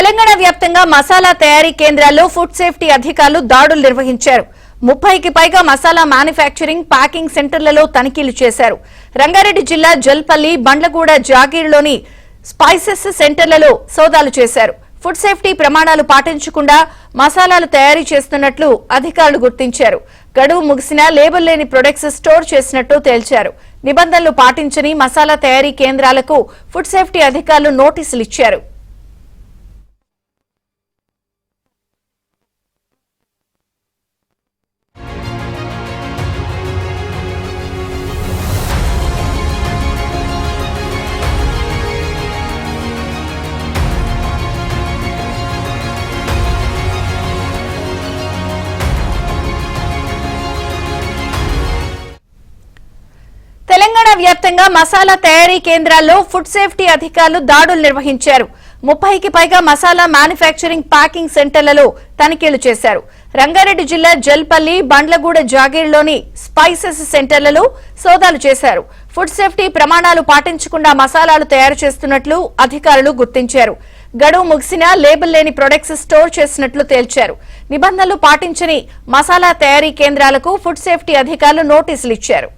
తెలంగాణ వ్యాప్తంగా మసాలా తయారీ కేంద్రాల్లో ఫుడ్ సేఫ్టీ అధికారులు దాడులు నిర్వహించారు. 30కి పైగా మసాలా మ్యానుఫ్యాక్చరింగ్ ప్యాకింగ్ సెంటర్లలో తనిఖీలు చేశారు. రంగారెడ్డి జిల్లా జల్పల్లి, బండ్లగూడ, జాగీర్లోని స్పైసెస్ సెంటర్లలో సోదాలు చేశారు. ఫుడ్ సేఫ్టీ ప్రమాణాలు పాటించకుండా మసాలాలు తయారీ చేస్తున్నట్లు అధికారులు గుర్తించారు. గడువు ముగిసినా లేబుల్ లేని ప్రొడక్ట్స్ స్టోర్ చేసినట్టు తేల్చారు. నిబంధనలు పాటించని మసాలా తయారీ కేంద్రాలకు ఫుడ్ సేఫ్టీ అధికారులు నోటీసులు ఇచ్చారు. తెలంగాణ వ్యాప్తంగా మసాలా తయారీ కేంద్రాల్లో ఫుడ్ సేఫ్టీ అధికారులు దాడులు నిర్వహించారు. 30కి పైగా మసాలా మ్యానుఫ్యాక్చరింగ్ ప్యాకింగ్ సెంటర్లలో తనిఖీలు చేశారు. రంగారెడ్డి జిల్లా జల్పల్లి, బండ్లగూడ, జాగీర్లోని స్పైసెస్ సెంటర్లలో సోదాలు చేశారు. ఫుడ్ సేఫ్టీ ప్రమాణాలు పాటించకుండా మసాలాలు తయారు చేస్తున్నట్లు అధికారులు గుర్తించారు. గడువు ముగిసినా లేబుల్ లేని ప్రొడక్ట్స్ స్టోర్ చేసినట్లు తేల్చారు. నిబంధనలు పాటించని మసాలా తయారీ కేంద్రాలకు ఫుడ్ సేఫ్టీ అధికారులు నోటీసులు ఇచ్చారు.